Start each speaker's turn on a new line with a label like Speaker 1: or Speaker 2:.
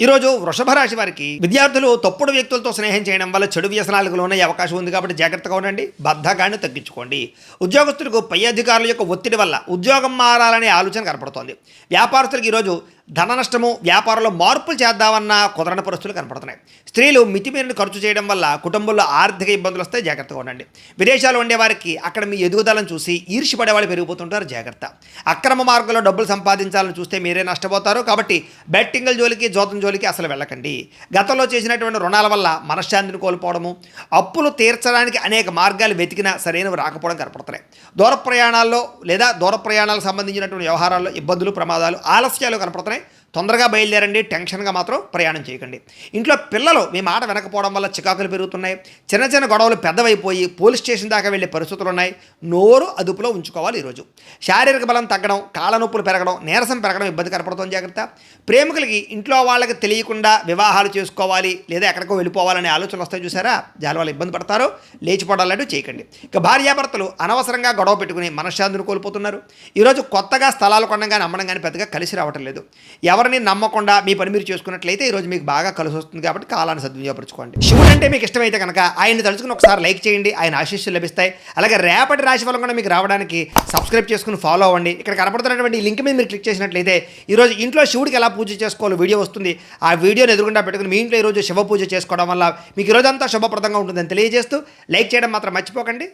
Speaker 1: ఈరోజు వృషభ రాశి వారికి విద్యార్థులు తప్పుడు వ్యక్తులతో స్నేహం చేయడం వల్ల చెడు వ్యసనాలకు లోనయ్యే అవకాశం ఉంది కాబట్టి జాగ్రత్తగా ఉండండి. బద్ధకాన్ని తగ్గించుకోండి. ఉద్యోగస్తులకు పై అధికారుల యొక్క ఒత్తిడి వల్ల ఉద్యోగం మారాలనే ఆలోచన కనపడుతోంది. వ్యాపారస్తులకు ఈరోజు ధన నష్టము, వ్యాపారంలో మార్పులు చేద్దామన్నా కుదరని పరిస్థితులు కనపడుతున్నాయి. స్త్రీలు మితిమీరిన ఖర్చు చేయడం వల్ల కుటుంబంలో ఆర్థిక ఇబ్బందులు వస్తే జాగ్రత్తగా ఉండండి. విదేశాలు ఉండే వారికి అక్కడ మీ ఎదుగుదలను చూసి ఈర్ష్యపడే వాళ్ళు పెరిగిపోతుంటారు. జాగ్రత్త. అక్రమ మార్గంలో డబ్బులు సంపాదించాలని చూస్తే మీరే నష్టపోతారు. కాబట్టి బెట్టింగ్ల జోలికి, జోతం జోలికి అసలు వెళ్ళకండి. గతంలో చేసినటువంటి రుణాల వల్ల మనశ్శాంతిని కోల్పోవడము, అప్పులు తీర్చడానికి అనేక మార్గాలు వెతికినా సరైనవి రాకపోవడం కనపడుతున్నాయి. దూర ప్రయాణాల్లో లేదా దూర ప్రయాణాలకు సంబంధించినటువంటి వ్యవహారాల్లో ఇబ్బందులు, ప్రమాదాలు, ఆలస్యాలు కనపడుతున్నాయి. తొందరగా బయలుదేరండి. టెన్షన్గా మాత్రం ప్రయాణం చేయకండి. ఇంట్లో పిల్లలు మీ మాట వినకపోవడం వల్ల చికాకులు పెరుగుతున్నాయి. చిన్న చిన్న గొడవలు పెద్దవైపోయి పోలీస్ స్టేషన్ దాకా వెళ్ళే పరిస్థితులు ఉన్నాయి. నోరు అదుపులో ఉంచుకోవాలి. ఈరోజు శారీరక బలం తగ్గడం, కాళ్ళ నొప్పులు పెరగడం, నీరసం పెరగడం ఇబ్బంది కనపడుతుంది. జాగ్రత్త. ప్రేమికులకి ఇంట్లో వాళ్ళకి తెలియకుండా వివాహాలు చేసుకోవాలి లేదా ఎక్కడికో వెళ్ళిపోవాలనే ఆలోచనలు వస్తాయి. చూసారా, దాని వల్ల ఇబ్బంది పడతారు. లేచిపోవడాలంటూ చేయకండి. ఇక భార్యాభర్తలు అనవసరంగా గొడవ పెట్టుకుని మనశ్శాంతిని కోల్పోతున్నారు. ఈరోజు కొత్తగా స్థలాలు కొనడం కానీ అమ్మడం కానీ పెద్దగా కలిసి రావటం లేదు. ఎవరిని నమ్మకుండా మీ పని మీరు చేసుకున్నట్లయితే ఈరోజు మీకు బాగా కలిసి వస్తుంది. కాబట్టి కాలాన్ని సద్వినియోగపరచుకోండి. శివుడు అంటే మీకు ఇష్టమైతే కనుక ఆయన్ని తలుచుకుని ఒకసారి లైక్ చేయండి. ఆయన ఆశీస్సులు లభిస్తాయి. అలాగే రేపటి రాశి ఫలం కూడా మీకు రావడానికి సబ్స్క్రైబ్ చేసుకుని ఫాలో అవ్వండి. ఇక్కడ కనపడుతున్నటువంటి ఈ లింక్ మీద మీరు క్లిక్ చేసినట్లయితే ఈరోజు ఇంట్లో శివుడికి ఎలా పూజ చేసుకోవాలో వీడియో వస్తుంది. ఆ వీడియోని ఎదురుగుండా పెట్టుకుని మీ ఇంట్లో ఈరోజు శివ పూజ చేసుకోవడం వల్ల మీకు ఈరోజంతా శుభప్రదంగా ఉంటుందని తెలియజేస్తూ లైక్ చేయడం మాత్రం మర్చిపోకండి.